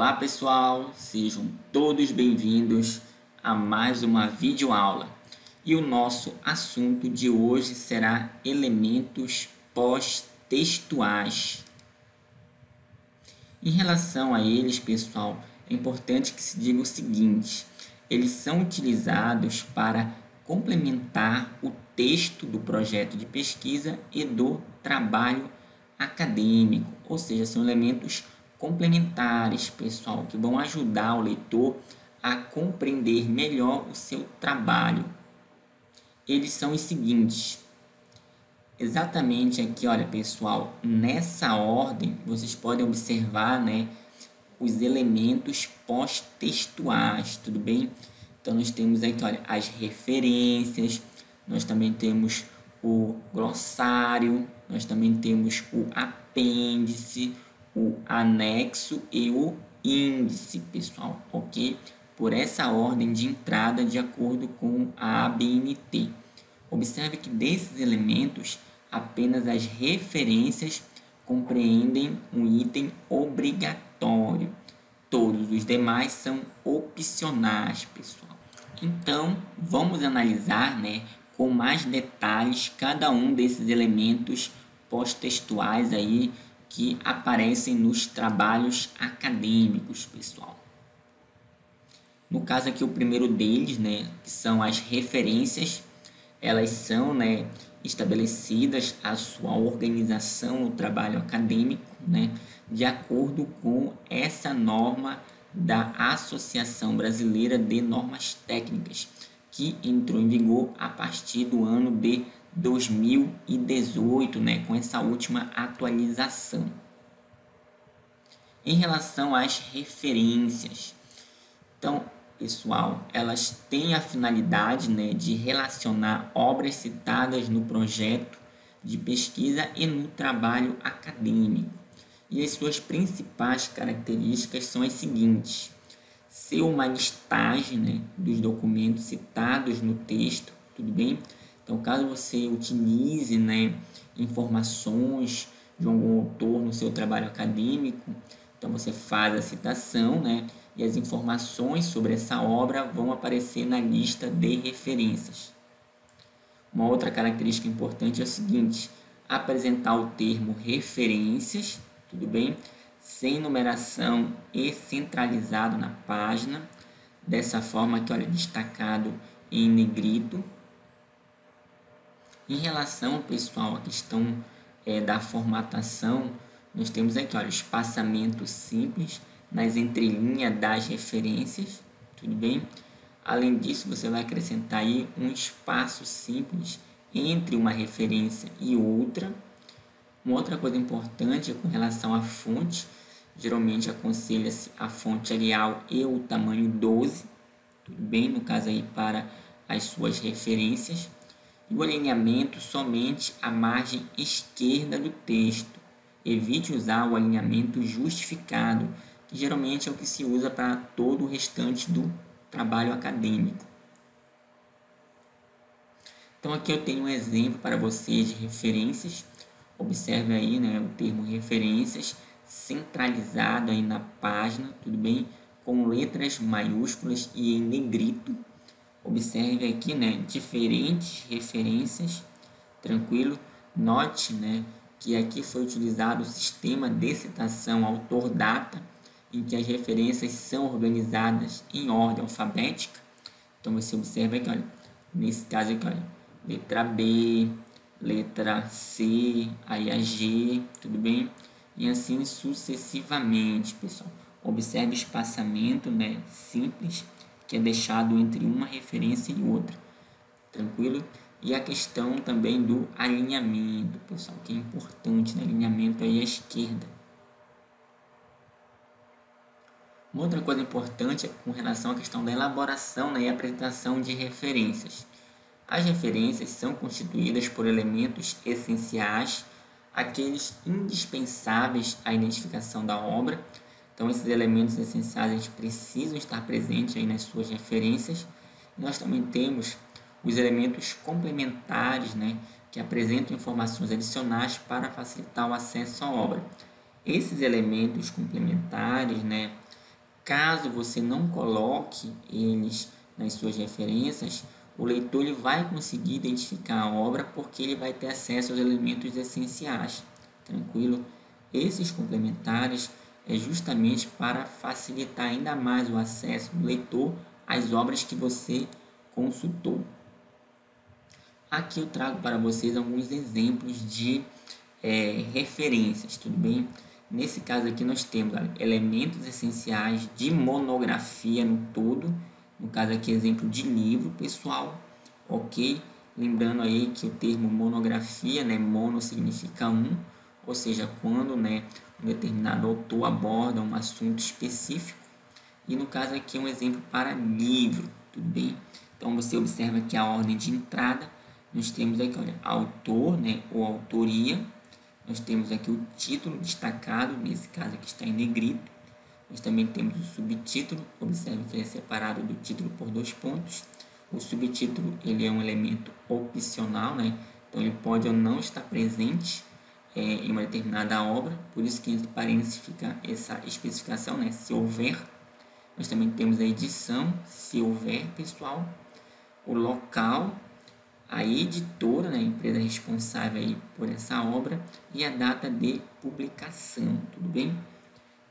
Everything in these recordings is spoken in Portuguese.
Olá pessoal, sejam todos bem-vindos a mais uma videoaula. E o nosso assunto de hoje será elementos pós-textuais. Em relação a eles, pessoal, é importante que se diga o seguinte: eles são utilizados para complementar o texto do projeto de pesquisa e do trabalho acadêmico, ou seja, são elementos complementares, pessoal, que vão ajudar o leitor a compreender melhor o seu trabalho. Eles são os seguintes. Exatamente aqui, olha, pessoal, nessa ordem, vocês podem observar, né, os elementos pós-textuais, tudo bem? Então, nós temos aqui, olha, as referências, nós também temos o glossário, nós também temos o apêndice, o anexo e o índice, pessoal, ok? Por essa ordem de entrada de acordo com a ABNT. Observe que desses elementos, apenas as referências compreendem um item obrigatório. Todos os demais são opcionais, pessoal. Então, vamos analisar, né, com mais detalhes cada um desses elementos pós-textuais aí que aparecem nos trabalhos acadêmicos, pessoal. No caso aqui, o primeiro deles, né, que são as referências, elas são, né, estabelecidas a sua organização no trabalho acadêmico, né, de acordo com essa norma da Associação Brasileira de Normas Técnicas, que entrou em vigor a partir do ano de 2018, né, com essa última atualização. Em relação às referências, então, pessoal, elas têm a finalidade, né, de relacionar obras citadas no projeto de pesquisa e no trabalho acadêmico. E as suas principais características são as seguintes: ser uma listagem, né, dos documentos citados no texto, tudo bem? Então, caso você utilize, né, informações de algum autor no seu trabalho acadêmico, então você faz a citação, né, e as informações sobre essa obra vão aparecer na lista de referências. Uma outra característica importante é o seguinte: apresentar o termo referências, tudo bem? Sem numeração e centralizado na página, dessa forma que, olha, destacado em negrito. Em relação, pessoal, à questão da formatação, nós temos aqui, olha, espaçamento simples nas entrelinhas das referências, tudo bem? Além disso, você vai acrescentar aí um espaço simples entre uma referência e outra. Uma outra coisa importante é com relação à fonte. Geralmente aconselha-se a fonte Arial e o tamanho 12, tudo bem? No caso aí para as suas referências. E o alinhamento somente à margem esquerda do texto. Evite usar o alinhamento justificado, que geralmente é o que se usa para todo o restante do trabalho acadêmico. Então aqui eu tenho um exemplo para vocês de referências. Observe aí, né, o termo referências centralizado aí na página, tudo bem? Com letras maiúsculas e em negrito. Observe aqui, né, diferentes referências, tranquilo? Note, né, que aqui foi utilizado o sistema de citação autor-data, em que as referências são organizadas em ordem alfabética. Então você observa aqui, olha, nesse caso aqui, olha, letra B, letra C, aí a G, tudo bem? E assim sucessivamente, pessoal. Observe o espaçamento, né, simples, que é deixado entre uma referência e outra, tranquilo? E a questão também do alinhamento, pessoal, que é importante, né? Alinhamento aí à esquerda. Uma outra coisa importante é com relação à questão da elaboração, né, e apresentação de referências. As referências são constituídas por elementos essenciais, aqueles indispensáveis à identificação da obra. Então, esses elementos essenciais precisam estar presentes aí nas suas referências. E nós também temos os elementos complementares, né, que apresentam informações adicionais para facilitar o acesso à obra. Esses elementos complementares, né, Caso você não coloque eles nas suas referências, o leitor ele vai conseguir identificar a obra porque ele vai ter acesso aos elementos essenciais. Tranquilo? Esses complementares é justamente para facilitar ainda mais o acesso do leitor às obras que você consultou. Aqui eu trago para vocês alguns exemplos de referências, tudo bem? Nesse caso aqui nós temos elementos essenciais de monografia no todo, no caso aqui exemplo de livro, pessoal, ok? Lembrando aí que o termo monografia, né, mono significa um, ou seja, quando, né, um determinado autor aborda um assunto específico, e no caso aqui um exemplo para livro, tudo bem? Então você observa que a ordem de entrada, nós temos aqui, olha, autor, né, ou autoria. Nós temos aqui o título destacado, nesse caso aqui está em negrito. Nós também temos o subtítulo, observe que ele é separado do título por 2 pontos. O subtítulo ele é um elemento opcional, né? Então ele pode ou não estar presente em uma determinada obra, por isso que entre parênteses fica essa especificação, né? Se houver. Nós também temos a edição, se houver, pessoal. O local, a editora, né, a empresa responsável aí por essa obra, e a data de publicação, tudo bem?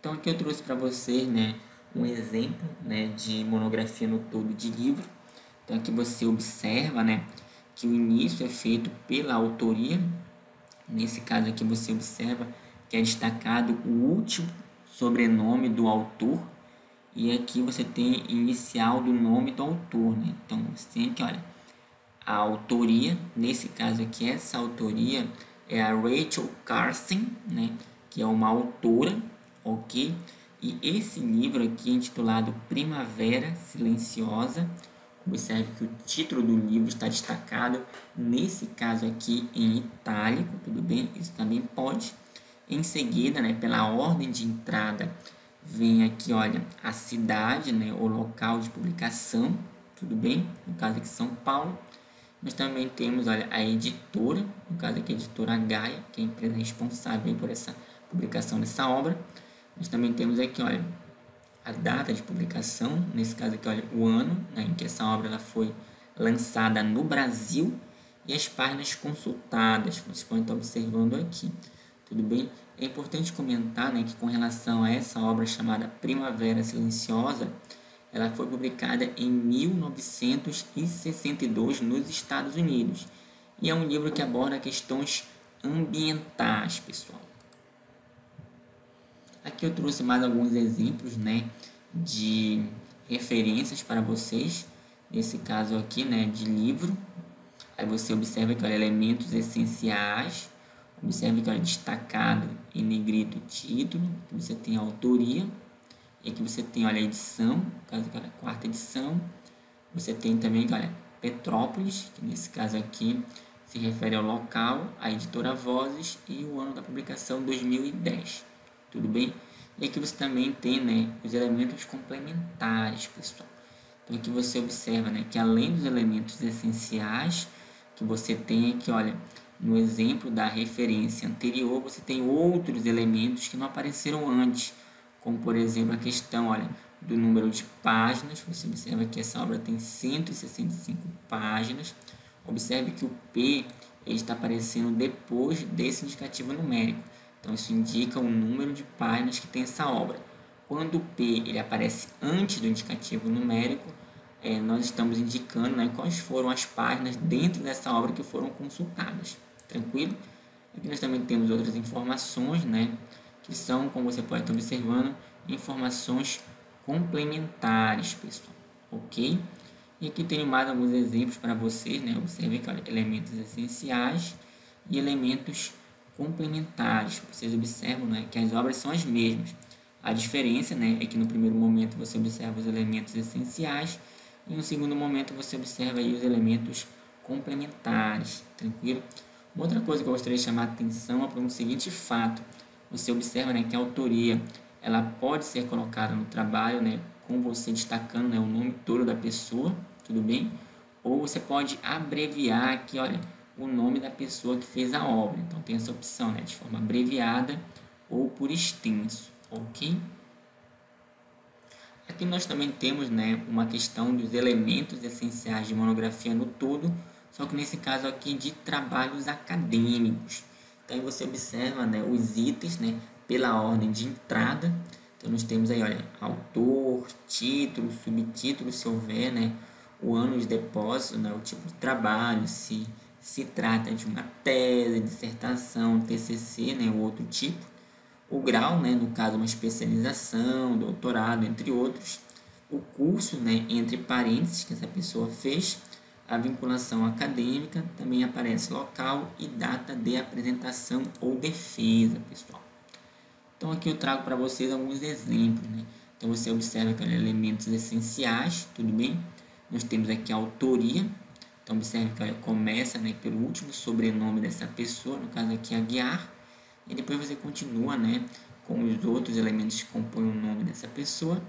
Então aqui eu trouxe para vocês, né, um exemplo, né, de monografia no todo de livro. Então aqui você observa, né, que o início é feito pela autoria. Nesse caso aqui você observa que é destacado o último sobrenome do autor, e aqui você tem inicial do nome do autor, né? Então você tem aqui, olha, a autoria, nesse caso aqui, essa autoria é a Rachel Carson, né, que é uma autora, ok? E esse livro aqui, intitulado Primavera Silenciosa, observe que o título do livro está destacado, nesse caso aqui, em itálico, tudo bem? Isso também pode. Em seguida, né, pela ordem de entrada, vem aqui, olha, a cidade, né, o local de publicação, tudo bem? No caso aqui, São Paulo. Nós também temos, olha, a editora, no caso aqui a editora Gaia, que é a empresa responsável por essa publicação dessa obra. Nós também temos aqui, olha, a data de publicação, nesse caso aqui, olha, o ano, né, em que essa obra ela foi lançada no Brasil, e as páginas consultadas, como vocês podem estar observando aqui, tudo bem? É importante comentar, né, que com relação a essa obra chamada Primavera Silenciosa, ela foi publicada em 1962 nos Estados Unidos. E é um livro que aborda questões ambientais, pessoal. Aqui eu trouxe mais alguns exemplos, né, de referências para vocês. Nesse caso aqui, né, de livro. Aí você observa que, olha, elementos essenciais. Observe que, olha, destacado em negrito o título. Aqui você tem a autoria. E aqui você tem, olha, a edição, no caso aqui, olha, a 4ª edição. Você tem também, olha, Petrópolis, que nesse caso aqui se refere ao local, a editora Vozes e o ano da publicação 2010. Tudo bem? E aqui você também tem, né, os elementos complementares, pessoal. Então aqui você observa, né, que além dos elementos essenciais que você tem aqui, olha, no exemplo da referência anterior, você tem outros elementos que não apareceram antes, como por exemplo a questão, olha, do número de páginas. Você observa que essa obra tem 165 páginas. Observe que o P ele está aparecendo depois desse indicativo numérico. Então isso indica o número de páginas que tem essa obra. Quando o P ele aparece antes do indicativo numérico, nós estamos indicando, né, quais foram as páginas dentro dessa obra que foram consultadas. Tranquilo? Aqui nós também temos outras informações, né, que são, como você pode estar observando, informações complementares, pessoal, ok? E aqui tenho mais alguns exemplos para vocês, né? Observe que, olha, elementos essenciais e elementos complementares. Vocês observam, né, que as obras são as mesmas. A diferença, né, é que no primeiro momento você observa os elementos essenciais e no segundo momento você observa aí os elementos complementares, tranquilo? Uma outra coisa que eu gostaria de chamar a atenção é para um seguinte fato. Você observa, né, que a autoria ela pode ser colocada no trabalho, né, com você destacando, né, o nome todo da pessoa, tudo bem? Ou você pode abreviar aqui, olha, o nome da pessoa que fez a obra. Então tem essa opção, né, de forma abreviada ou por extenso, ok? Aqui nós também temos, né, uma questão dos elementos essenciais de monografia no todo, só que nesse caso aqui de trabalhos acadêmicos. Então aí você observa, né, os itens, né, pela ordem de entrada. Então nós temos aí, olha, autor, título, subtítulo, se houver, né, o ano de depósito, né, o tipo de trabalho, se trata de uma tese, dissertação, TCC, né, ou outro tipo, o grau, né, no caso uma especialização, doutorado, entre outros, o curso, né, entre parênteses que essa pessoa fez, a vinculação acadêmica, também aparece local e data de apresentação ou defesa, pessoal. Então aqui eu trago para vocês alguns exemplos, né? Então você observa que olha, elementos essenciais, tudo bem? Nós temos aqui a autoria. Então observe que olha, começa, né, pelo último sobrenome dessa pessoa, no caso aqui Aguiar, e depois você continua, né, com os outros elementos que compõem o nome dessa pessoa.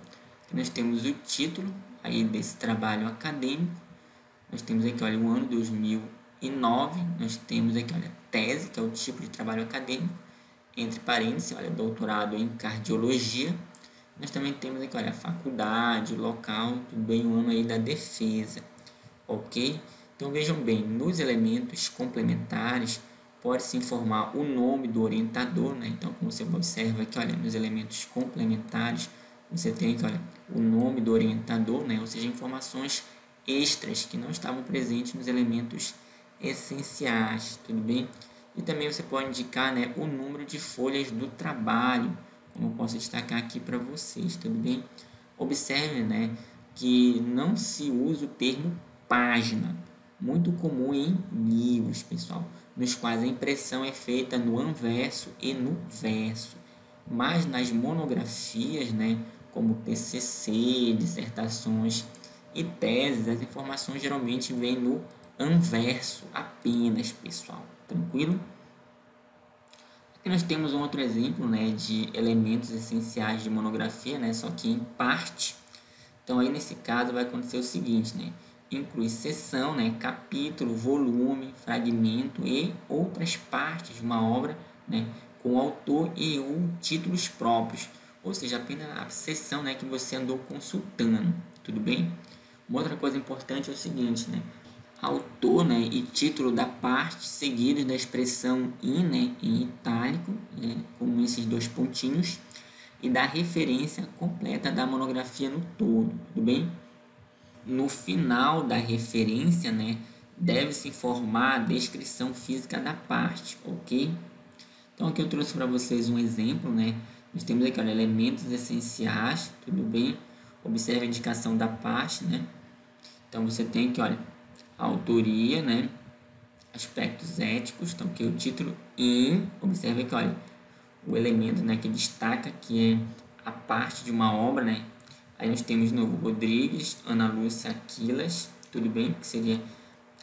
Aqui nós temos o título aí desse trabalho acadêmico. Nós temos aqui, olha, o ano 2009. Nós temos aqui, olha, tese, que é o tipo de trabalho acadêmico. Entre parênteses, olha, doutorado em cardiologia. Nós também temos aqui, olha, faculdade, local, tudo bem, o ano aí da defesa, ok? Então vejam bem, nos elementos complementares pode-se informar o nome do orientador, né? Então como você observa aqui, olha, nos elementos complementares você tem aqui, olha, o nome do orientador, né? Ou seja, informações extras que não estavam presentes nos elementos essenciais, tudo bem? E também você pode indicar, né, o número de folhas do trabalho, como eu posso destacar aqui para vocês, tudo bem? Observe, né, que não se usa o termo página, muito comum em livros, pessoal, nos quais a impressão é feita no anverso e no verso, mas nas monografias, né, como TCC, dissertações e teses, as informações geralmente vêm no anverso apenas, pessoal. Tranquilo? Aqui nós temos um outro exemplo, né, de elementos essenciais de monografia, né, só que em parte. Então aí nesse caso vai acontecer o seguinte, né, inclui seção, né, capítulo, volume, fragmento e outras partes de uma obra, né, com autor e ou títulos próprios, ou seja, apenas a seção, né, que você andou consultando, tudo bem? Uma outra coisa importante é o seguinte, né, autor, né, e título da parte, seguidos da expressão in, né, em itálico, né, com esses dois pontinhos, e da referência completa da monografia no todo, tudo bem? No final da referência, né, deve-se informar a descrição física da parte, ok? Então aqui eu trouxe para vocês um exemplo, né? Nós temos aqui, olha, elementos essenciais, tudo bem? Observe a indicação da parte, né? Então você tem aqui, olha, a autoria, né? Aspectos éticos, então aqui o título in, observe aqui, olha, o elemento, né, que destaca que é a parte de uma obra, né? Aí nós temos de novo Rodrigues, Ana Lúcia Aquilas, tudo bem? Que seria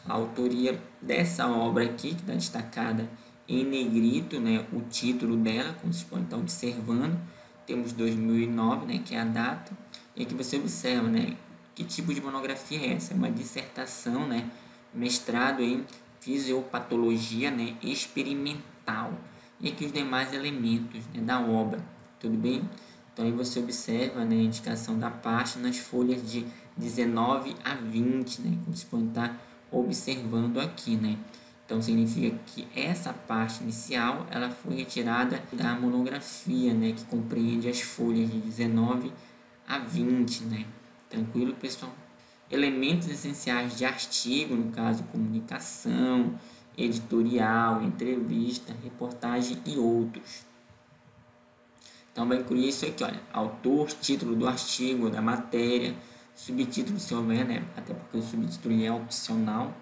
a autoria dessa obra aqui, que está destacada em negrito, né, o título dela, como vocês podem estar observando. Temos 2009, né, que é a data. E aqui você observa, né, que tipo de monografia é essa? É uma dissertação, né, mestrado em fisiopatologia, né, experimental. E aqui os demais elementos, né, da obra, tudo bem? Então aí você observa, né, a indicação da parte nas folhas de 19 a 20, né, como vocês podem estar observando aqui, né? Então significa que essa parte inicial ela foi retirada da monografia, né, que compreende as folhas de 19 a 20, né? Tranquilo, pessoal? Elementos essenciais de artigo, no caso comunicação, editorial, entrevista, reportagem e outros. Então vai incluir isso aqui, olha, autor, título do artigo, da matéria, subtítulo se houver, né? Até porque o subtítulo é opcional.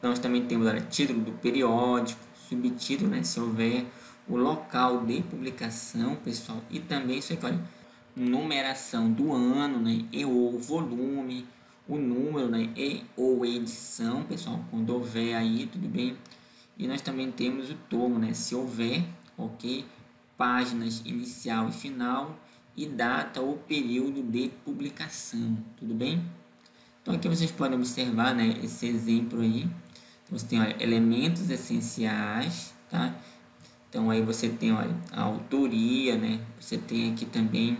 Nós também temos, olha, título do periódico, subtítulo, né, se houver, o local de publicação, pessoal, e também isso aqui, olha, numeração do ano, né, e ou volume, o número, né, e ou edição, pessoal, quando houver aí, tudo bem? E nós também temos o tomo, né, se houver, ok? Páginas inicial e final e data ou período de publicação, tudo bem? Então aqui vocês podem observar, né, esse exemplo aí. Então, você tem, olha, elementos essenciais, tá? Então aí você tem, olha, a autoria, né? Você tem aqui também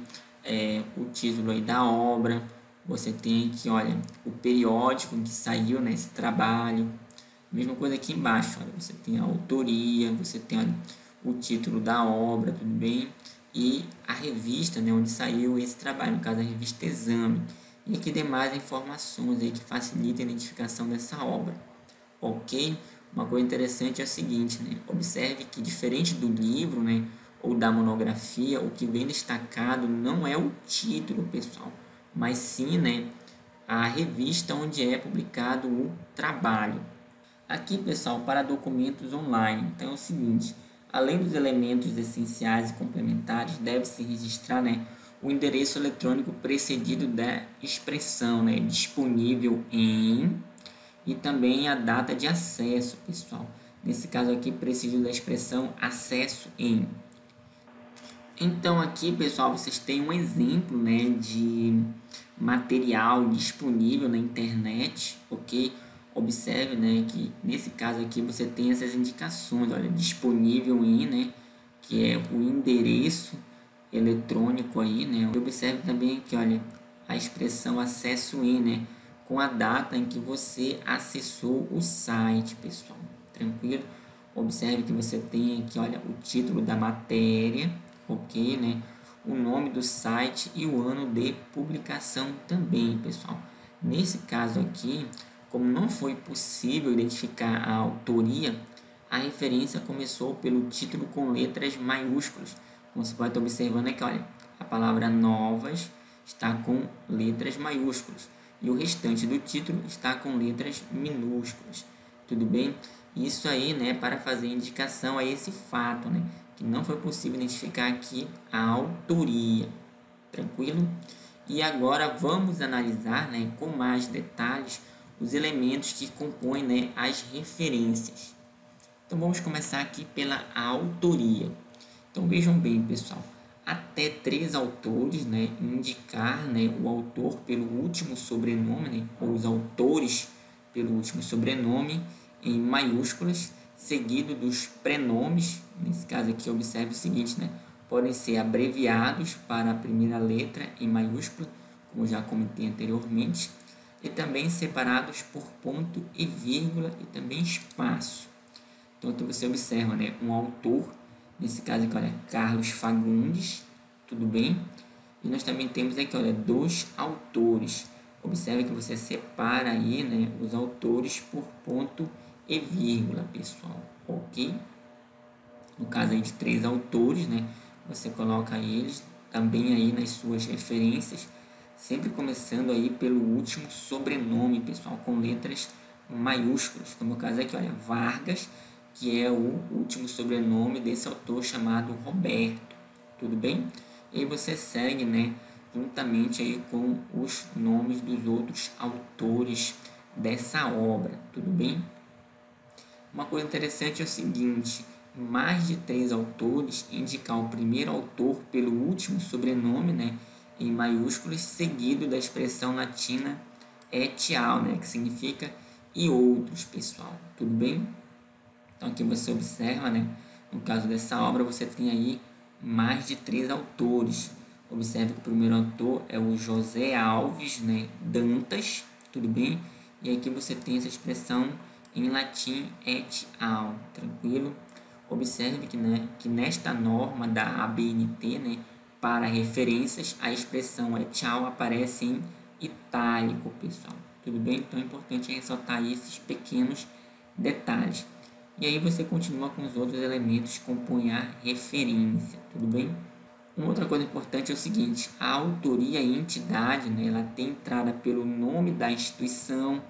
o título aí da obra, você tem aqui, olha, o periódico em que saiu, né, esse trabalho. Mesma coisa aqui embaixo, olha, você tem a autoria, você tem, olha, o título da obra, tudo bem? E a revista, né, onde saiu esse trabalho, no caso a revista Exame. E aqui demais informações aí que facilitam a identificação dessa obra, ok? Uma coisa interessante é o seguinte, né? Observe que diferente do livro, né, ou da monografia, o que vem destacado não é o título, pessoal, mas sim, né, a revista onde é publicado o trabalho. Aqui, pessoal, para documentos online, então é o seguinte, além dos elementos essenciais e complementares, deve-se registrar, né, o endereço eletrônico precedido da expressão, né, disponível em, e também a data de acesso, pessoal. Nesse caso aqui, preciso da expressão acesso em. Então aqui, pessoal, vocês têm um exemplo, né, de material disponível na internet, ok? Observe, né, que nesse caso aqui você tem essas indicações, olha, disponível em, né, que é o endereço eletrônico aí, né? Observe também que, olha, a expressão acesso em, né, com a data em que você acessou o site, pessoal. Tranquilo? Observe que você tem aqui, olha, o título da matéria, ok, né? O nome do site e o ano de publicação também, pessoal. Nesse caso aqui, como não foi possível identificar a autoria, a referência começou pelo título com letras maiúsculas. Como você pode estar observando aqui, olha, a palavra novas está com letras maiúsculas e o restante do título está com letras minúsculas. Tudo bem? Isso aí, né, para fazer indicação a esse fato, né, que não foi possível identificar aqui a autoria. Tranquilo? E agora vamos analisar, né, com mais detalhes os elementos que compõem, né, as referências. Então vamos começar aqui pela autoria. Então vejam bem, pessoal, até 3 autores, né, indicar, né, o autor pelo último sobrenome, né, ou os autores pelo último sobrenome em maiúsculas, seguido dos prenomes. Nesse caso aqui, observe o seguinte, né, podem ser abreviados para a primeira letra em maiúscula, como já comentei anteriormente, e também separados por ponto e vírgula e também espaço. Então aqui você observa, né, um autor, nesse caso aqui, olha, Carlos Fagundes, tudo bem? E nós também temos aqui, olha, 2 autores. Observe que você separa aí, né, os autores por ponto e vírgula, pessoal, ok? No caso aí de 3 autores, né, você coloca eles também aí nas suas referências, sempre começando aí pelo último sobrenome, pessoal, com letras maiúsculas. Como é o caso aqui, olha, Vargas, que é o último sobrenome desse autor chamado Roberto. Tudo bem? E aí você segue, né, juntamente aí com os nomes dos outros autores dessa obra. Tudo bem? Uma coisa interessante é o seguinte, mais de 3 autores indicar o primeiro autor pelo último sobrenome, né, em maiúsculas, seguido da expressão latina et al, né, que significa e outros, pessoal. Tudo bem? Então aqui você observa, né, no caso dessa obra você tem aí mais de 3 autores. Observe que o primeiro autor é o José Alves, né, Dantas, tudo bem? E aqui você tem essa expressão em latim et al, tranquilo? Observe que, né, que nesta norma da ABNT, né, para referências, a expressão et al aparece em itálico, pessoal. Tudo bem? Então é importante ressaltar esses pequenos detalhes. E aí você continua com os outros elementos que compõem a referência, tudo bem? Uma outra coisa importante é o seguinte, a autoria e entidade, né, ela tem entrada pelo nome da instituição,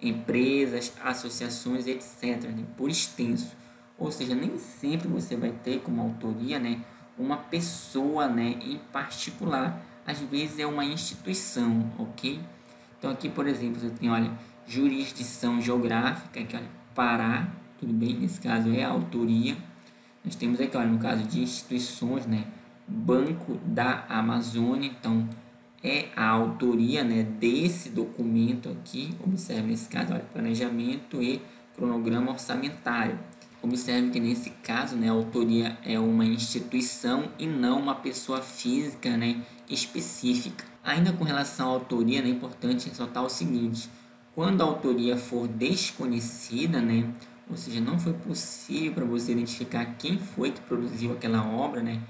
empresas, associações, etc., né, por extenso. Ou seja, nem sempre você vai ter como autoria, né, uma pessoa, né, em particular. Às vezes é uma instituição, ok? Então aqui, por exemplo, você tem, olha, jurisdição geográfica, que olha, Pará, tudo bem? Nesse caso é a autoria. Nós temos aqui, olha, no caso de instituições, né, Banco da Amazônia, então é a autoria, né, desse documento aqui. Observe nesse caso, olha, planejamento e cronograma orçamentário. Observe que nesse caso, né, a autoria é uma instituição e não uma pessoa física, né, específica. Ainda com relação à autoria, né, é importante ressaltar o seguinte: quando a autoria for desconhecida, né, ou seja, não foi possível para você identificar quem foi que produziu aquela obra, né,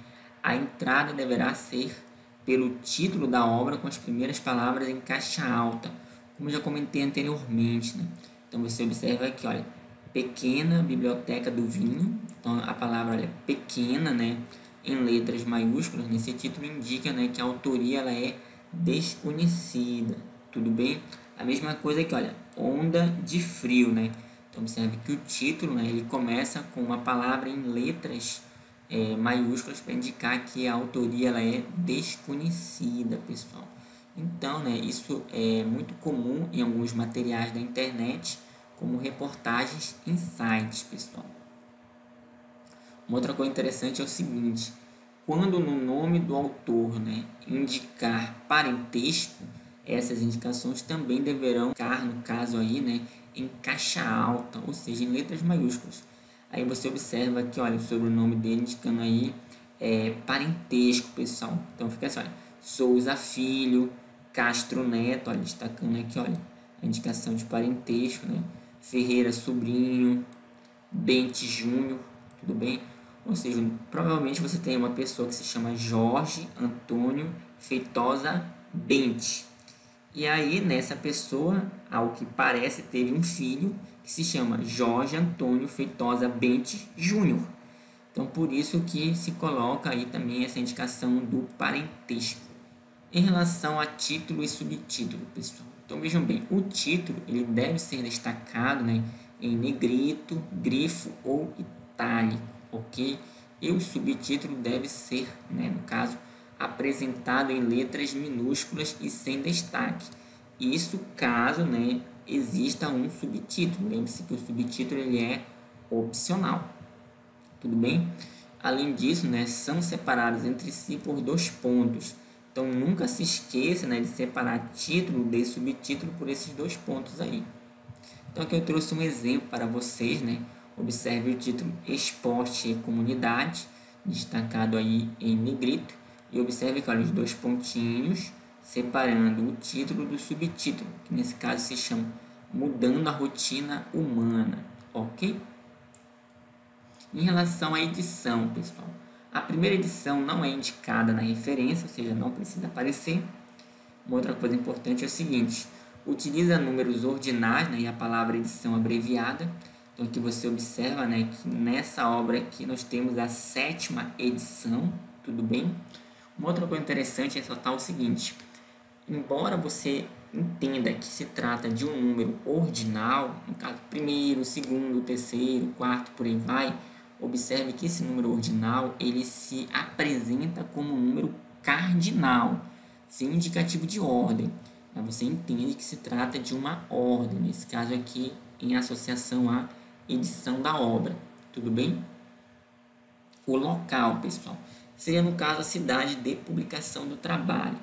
a entrada deverá ser pelo título da obra com as primeiras palavras em caixa alta, como já comentei anteriormente, né? Então você observa aqui, olha, pequena biblioteca do vinho. Então a palavra, olha, pequena, né, em letras maiúsculas nesse título indica, né, que a autoria ela é desconhecida. Tudo bem? A mesma coisa aqui, olha, onda de frio, né? Então observe que o título, né, ele começa com uma palavra em letras maiúsculas para indicar que a autoria ela é desconhecida, pessoal. Então, né, isso é muito comum em alguns materiais da internet, como reportagens em sites, pessoal. Uma outra coisa interessante é o seguinte: quando no nome do autor, né, indicar parentesco, essas indicações também deverão ficar, no caso aí, né, em caixa alta, ou seja, em letras maiúsculas. Aí você observa aqui, olha, o sobrenome dele indicando aí parentesco, pessoal. Então fica assim, olha, Souza Filho, Castro Neto, olha, destacando aqui, olha, a indicação de parentesco, né? Ferreira Sobrinho, Bente Júnior, tudo bem? Ou seja, provavelmente você tem uma pessoa que se chama Jorge Antônio Feitosa Bente. E aí, nessa pessoa, ao que parece, teve um filho que se chama Jorge Antônio Feitosa Bente Júnior. Então, por isso que se coloca aí também essa indicação do parentesco. Em relação a título e subtítulo, pessoal. Então, vejam bem, o título ele deve ser destacado, né, em negrito, grifo ou itálico, ok? E o subtítulo deve ser, né, no caso, apresentado em letras minúsculas e sem destaque. Isso caso, né, exista um subtítulo. Lembre-se que o subtítulo ele é opcional. Tudo bem? Além disso, né, são separados entre si por 2 pontos. Então, nunca se esqueça, né, de separar título de subtítulo por esses 2 pontos aí. Então, aqui eu trouxe um exemplo para vocês, né? Observe o título Esporte e Comunidade, destacado aí em negrito. E observe que, olha, os 2 pontinhos separando o título do subtítulo, que nesse caso se chama Mudando a Rotina Humana, ok? Em relação à edição, pessoal, a primeira edição não é indicada na referência, ou seja, não precisa aparecer. Uma outra coisa importante é o seguinte: utiliza números ordinais, né, e a palavra edição abreviada. Então aqui você observa, né, que nessa obra aqui nós temos a 7ª edição, tudo bem? Uma outra coisa interessante é ressaltar o seguinte: embora você entenda que se trata de um número ordinal, no caso primeiro, segundo, terceiro, quarto, por aí vai, observe que esse número ordinal ele se apresenta como um número cardinal, sem indicativo de ordem. Você entende que se trata de uma ordem, nesse caso aqui em associação à edição da obra, tudo bem? O local, pessoal, seria no caso a cidade de publicação do trabalho.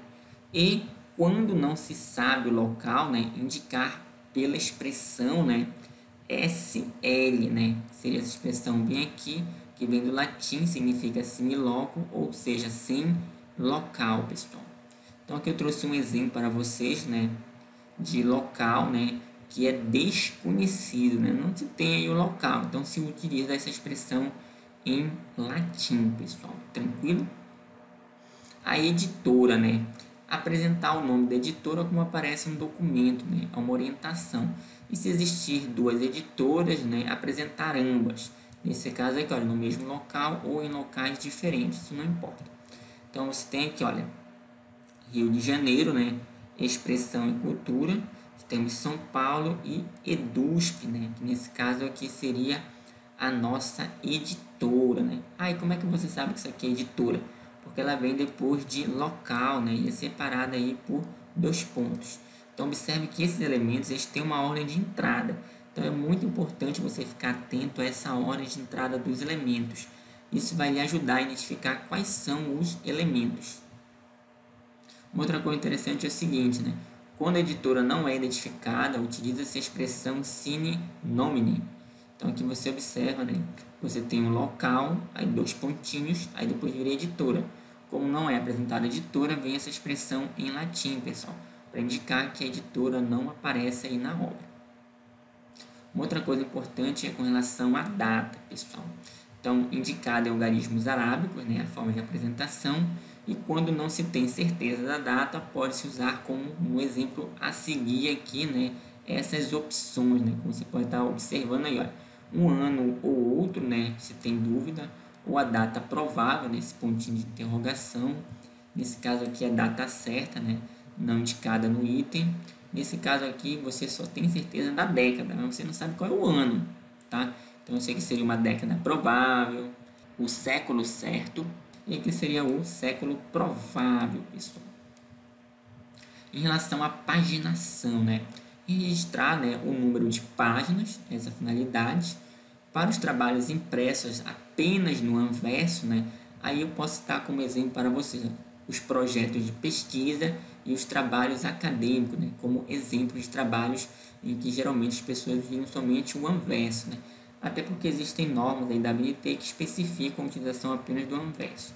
E quando não se sabe o local, né, indicar pela expressão, né, SL, né, seria essa expressão bem aqui, que vem do latim, significa sine loco, ou seja, sem local, pessoal. Então aqui eu trouxe um exemplo para vocês, né, de local, né, que é desconhecido, né, não se tem aí o local, então se utiliza essa expressão em latim, pessoal, tranquilo? A editora, né, apresentar o nome da editora como aparece no documento, né, é uma orientação. E se existir 2 editoras, né, apresentar ambas. Nesse caso aqui, olha, no mesmo local ou em locais diferentes, isso não importa. Então você tem aqui, olha, Rio de Janeiro, né, Expressão e Cultura. Temos São Paulo e EDUSP, né, que nesse caso aqui seria a nossa editora, né. E como é que você sabe que isso aqui é editora? Porque ela vem depois de local, né, e é separada aí por 2 pontos. Então observe que esses elementos eles têm uma ordem de entrada. Então é muito importante você ficar atento a essa ordem de entrada dos elementos. Isso vai lhe ajudar a identificar quais são os elementos. Uma outra coisa interessante é o seguinte, né? Quando a editora não é identificada, utiliza-se a expressão sine nomine. Então aqui você observa, né? Você tem o local, aí 2 pontinhos, aí depois vira editora. Como não é apresentada a editora, vem essa expressão em latim, pessoal, para indicar que a editora não aparece aí na obra. Uma outra coisa importante é com relação à data, pessoal. Então, indicado em algarismos arábicos, né, a forma de apresentação, e quando não se tem certeza da data, pode-se usar como um exemplo a seguir aqui, né, essas opções, né, como você pode estar observando aí, ó, um ano ou outro, né, se tem dúvida, ou a data provável, nesse pontinho de interrogação, nesse caso aqui a data certa, né, não indicada no item. Nesse caso aqui você só tem certeza da década, mas você não sabe qual é o ano, tá? Então eu sei que seria uma década provável, o século certo, e aqui seria o século provável, pessoal. Em relação à paginação, né? Registrar, né, o número de páginas, essa finalidade. Para os trabalhos impressos apenas no anverso, né, aí eu posso citar como exemplo para vocês os projetos de pesquisa e os trabalhos acadêmicos, né, como exemplos de trabalhos em que geralmente as pessoas viram somente o anverso, né, até porque existem normas aí da ABNT que especificam a utilização apenas do anverso.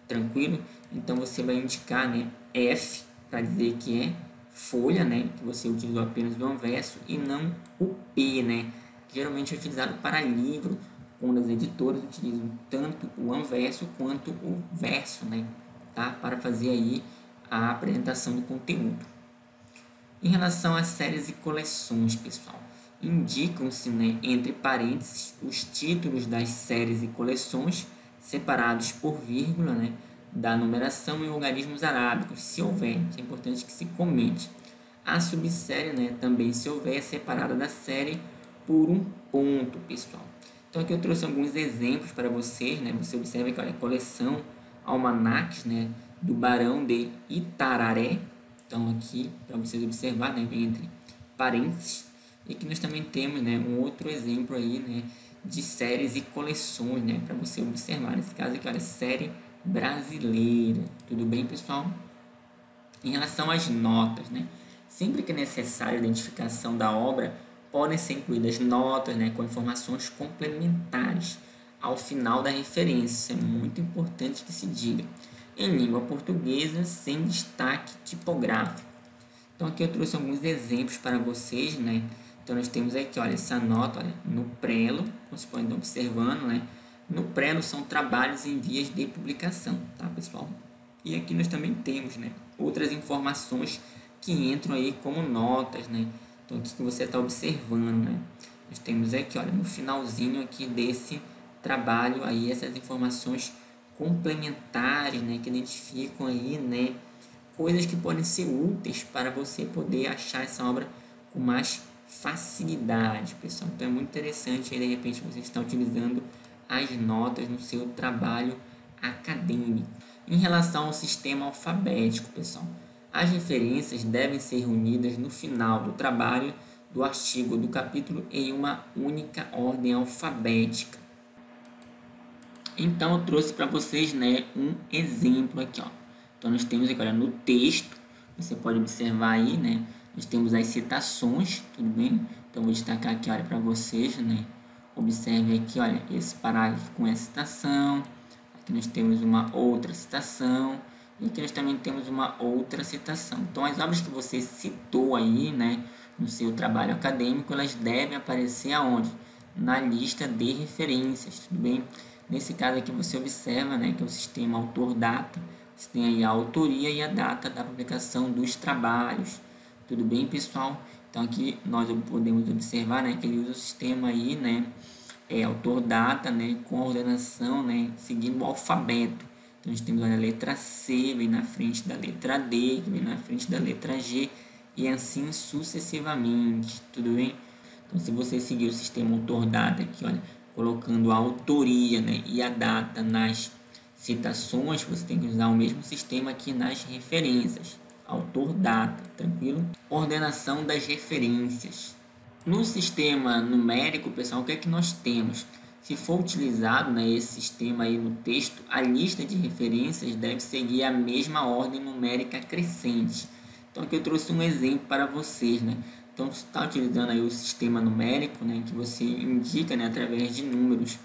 Tranquilo? Então você vai indicar, né, F para dizer que é folha, né, que você utilizou apenas do anverso, e não o P, né, geralmente é utilizado para livro, quando as editoras utilizam tanto o anverso quanto o verso, né, tá? Para fazer aí a apresentação do conteúdo. Em relação às séries e coleções, pessoal, indicam-se, né, entre parênteses os títulos das séries e coleções, separados por vírgula, né, da numeração em algarismos arábicos, se houver, que é importante que se comente. A subsérie, né, também se houver, separada da série por um ponto, pessoal. Então aqui eu trouxe alguns exemplos para vocês, né? Você observa que, olha, coleção almanacs, né, do Barão de Itararé. Então aqui para vocês observar, né, vem entre parênteses. E aqui nós também temos, né, um outro exemplo aí, né, de séries e coleções, né, para você observar. Nesse caso aqui, olha, série brasileira. Tudo bem, pessoal? Em relação às notas, né, sempre que é necessária a identificação da obra, podem ser incluídas notas, né, com informações complementares ao final da referência. Isso é muito importante que se diga. Em língua portuguesa, sem destaque tipográfico. Então aqui eu trouxe alguns exemplos para vocês, né? Então nós temos aqui, olha, essa nota, olha, no prelo, como vocês podem estar observando, né? No prelo são trabalhos em vias de publicação, tá, pessoal? E aqui nós também temos, né, outras informações que entram aí como notas, né? Então aqui que você está observando, né? Nós temos aqui, olha, no finalzinho aqui desse trabalho aí essas informações complementares, né, que identificam aí, né, coisas que podem ser úteis para você poder achar essa obra com mais facilidade, pessoal. Então é muito interessante aí, de repente, você está utilizando as notas no seu trabalho acadêmico. Em relação ao sistema alfabético, pessoal, as referências devem ser reunidas no final do trabalho, do artigo ou do capítulo em uma única ordem alfabética. Então eu trouxe para vocês, né, um exemplo aqui, ó. Então nós temos aqui, olha, no texto, você pode observar aí, né, nós temos as citações, tudo bem? Então vou destacar aqui, olha, para vocês, né, observe aqui, olha, esse parágrafo com essa citação, aqui nós temos uma outra citação, e aqui nós também temos uma outra citação. Então as obras que você citou aí, né, no seu trabalho acadêmico, elas devem aparecer aonde? Na lista de referências, tudo bem? Nesse caso aqui você observa, né, que é o sistema autor-data, você tem aí a autoria e a data da publicação dos trabalhos. Tudo bem, pessoal? Então aqui nós podemos observar, né, que ele usa o sistema aí, né, autor-data, né, com a ordenação, né, seguindo o alfabeto. Então, nós temos a letra C, vem na frente da letra D, que vem na frente da letra G, e assim sucessivamente, tudo bem? Então, se você seguir o sistema autor-data aqui, olha, colocando a autoria, né, e a data nas citações, você tem que usar o mesmo sistema aqui nas referências, autor-data, tranquilo? Ordenação das referências. No sistema numérico, pessoal, o que é que nós temos? Se for utilizado, né, esse sistema aí no texto, a lista de referências deve seguir a mesma ordem numérica crescente. Então aqui eu trouxe um exemplo para vocês, né? Então, você está utilizando aí o sistema numérico, né, que você indica, né, através de números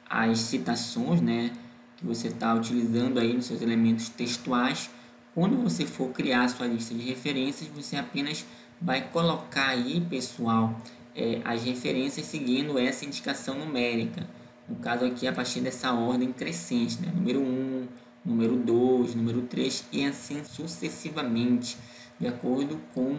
as citações, né, que você está utilizando aí nos seus elementos textuais. Quando você for criar a sua lista de referências, você apenas vai colocar aí, pessoal, as referências seguindo essa indicação numérica. No caso aqui, a partir dessa ordem crescente, né? Número 1, número 2, número 3 e assim sucessivamente, de acordo com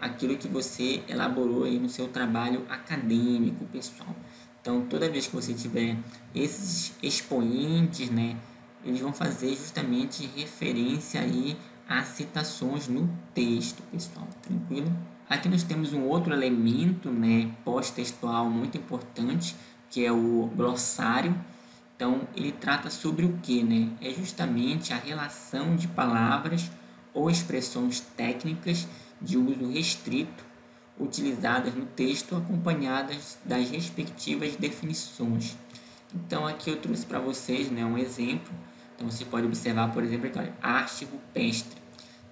aquilo que você elaborou aí no seu trabalho acadêmico, pessoal. Então, toda vez que você tiver esses expoentes, né, eles vão fazer justamente referência aí a citações no texto, pessoal. Tranquilo? Aqui nós temos um outro elemento, né, pós-textual muito importante, que é o glossário. Então, ele trata sobre o que, né? É justamente a relação de palavras ou expressões técnicas de uso restrito utilizadas no texto, acompanhadas das respectivas definições. Então, aqui eu trouxe para vocês, né, um exemplo. Então, você pode observar, por exemplo, aqui, olha, arte rupestre.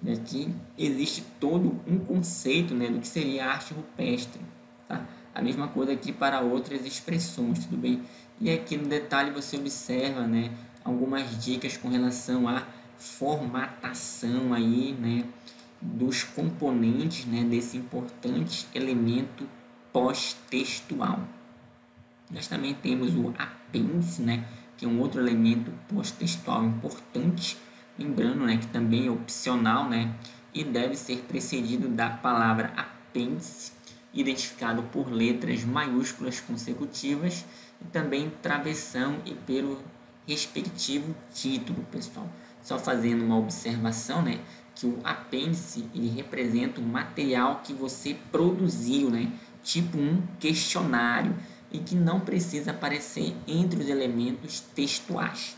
Aqui existe todo um conceito, né, do que seria arte rupestre. Tá? A mesma coisa aqui para outras expressões, tudo bem? E aqui no detalhe você observa, né, algumas dicas com relação à formatação aí, né, dos componentes, né, desse importante elemento pós-textual. Nós também temos o apêndice, né, que é um outro elemento pós-textual importante, lembrando, né, que também é opcional, né, e deve ser precedido da palavra apêndice, identificado por letras maiúsculas consecutivas, e também travessão e pelo respectivo título, pessoal. Só fazendo uma observação, né, que o apêndice ele representa o material que você produziu, né, tipo um questionário, e que não precisa aparecer entre os elementos textuais.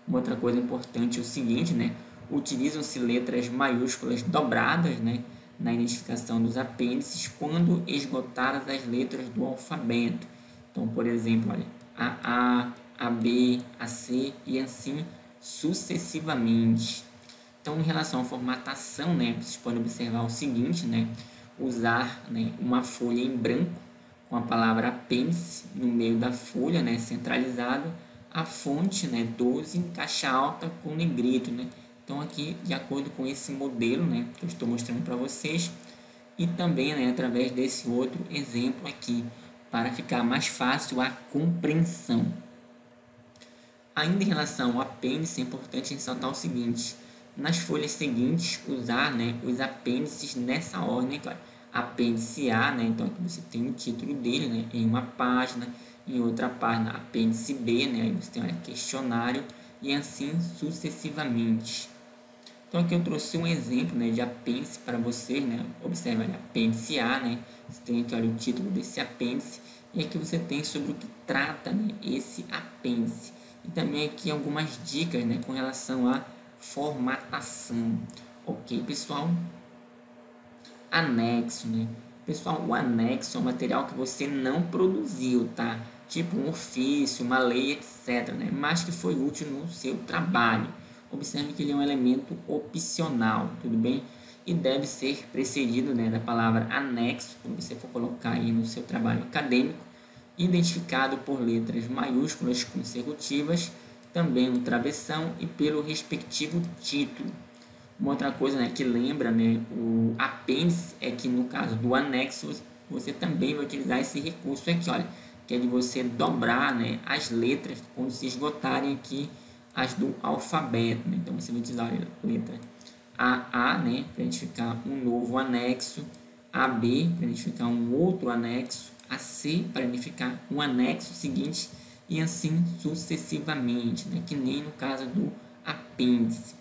Uma outra coisa importante é o seguinte, né, utilizam-se letras maiúsculas dobradas, né, na identificação dos apêndices quando esgotadas as letras do alfabeto. Então, por exemplo, olha, a A, B, a C e assim sucessivamente. Então, em relação à formatação, né, vocês podem observar o seguinte, né, usar, né, uma folha em branco com a palavra apêndice no meio da folha, né, centralizado, a fonte, né, 12 em caixa alta com negrito, né. Então, aqui, de acordo com esse modelo, né, que eu estou mostrando para vocês, e também, né, através desse outro exemplo aqui, para ficar mais fácil a compreensão. Ainda em relação ao apêndice, é importante ressaltar o seguinte: nas folhas seguintes, usar, né, os apêndices nessa ordem, claro. Apêndice A, né, então aqui você tem o título dele, né, em uma página, em outra página, apêndice B, né, aí você tem um questionário, e assim sucessivamente. Então aqui eu trouxe um exemplo, né, de apêndice para vocês, né, observa ali, apêndice A, né, você tem aqui, olha, o título desse apêndice, e aqui você tem sobre o que trata, né, esse apêndice. E também aqui algumas dicas, né, com relação à formatação. Ok, pessoal? Anexo, né? Pessoal, o anexo é um material que você não produziu, tá? Tipo um ofício, uma lei, etc, né? Mas que foi útil no seu trabalho. Observe que ele é um elemento opcional, tudo bem? E deve ser precedido, né, da palavra anexo, quando você for colocar aí no seu trabalho acadêmico, identificado por letras maiúsculas consecutivas, também um travessão e pelo respectivo título. Uma outra coisa, né, que lembra, né, o apêndice é que no caso do anexo você também vai utilizar esse recurso aqui, olha, que é de você dobrar, né, as letras quando se esgotarem aqui as do alfabeto, né? Então você vai utilizar a letra AA, né, para identificar um novo anexo, AB para identificar um outro anexo, a C para identificar um anexo seguinte e assim sucessivamente, né? Que nem no caso do apêndice.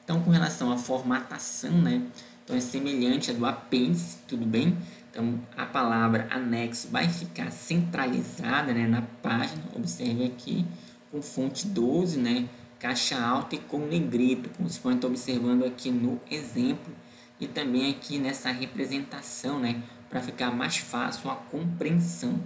Então, com relação à formatação, né? Então, é semelhante à do apêndice, tudo bem? Então, a palavra anexo vai ficar centralizada, né, na página, observe aqui, com fonte 12, né? Caixa alta e com negrito, como vocês podem estar observando aqui no exemplo e também aqui nessa representação, né, para ficar mais fácil a compreensão.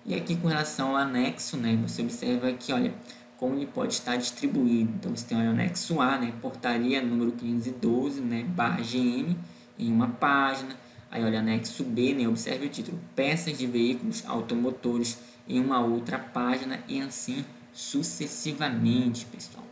E aqui com relação ao anexo, né, você observa aqui, olha, como ele pode estar distribuído. Então você tem o anexo A, né, portaria número 512, né, /GM, em uma página. Aí olha, anexo B, né? Observe o título, peças de veículos automotores em uma outra página e assim sucessivamente, pessoal.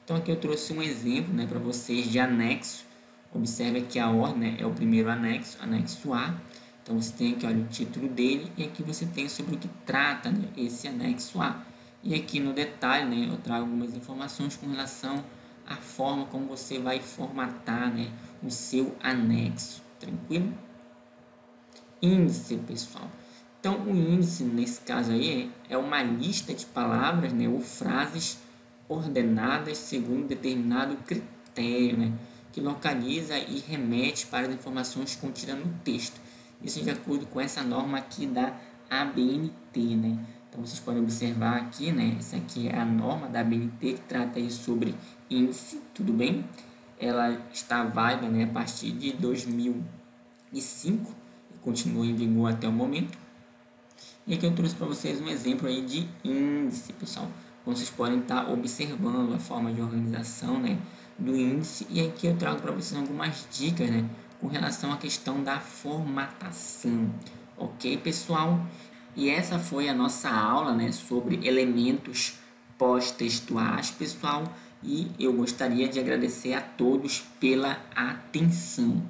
Então aqui eu trouxe um exemplo, né, para vocês de anexo. Observe aqui a ordem, né, é o primeiro anexo, anexo A. Então você tem aqui, olha, o título dele e aqui você tem sobre o que trata, né, esse anexo A. E aqui no detalhe, né, eu trago algumas informações com relação à forma como você vai formatar, né, o seu anexo. Tranquilo? Índice, pessoal. Então, o índice, nesse caso aí, é uma lista de palavras, né, ou frases ordenadas segundo determinado critério, né, que localiza e remete para as informações contidas no texto. Isso de acordo com essa norma aqui da ABNT, né? Então, vocês podem observar aqui, né, essa aqui é a norma da ABNT que trata aí sobre índice, tudo bem? Ela está válida, né, a partir de 2005 e continua em vigor até o momento. E aqui eu trouxe para vocês um exemplo aí de índice, pessoal. Como vocês podem estar observando a forma de organização, né, do índice. E aqui eu trago para vocês algumas dicas, né, com relação à questão da formatação. Ok, pessoal? E essa foi a nossa aula, né, sobre elementos pós-textuais, pessoal. E eu gostaria de agradecer a todos pela atenção.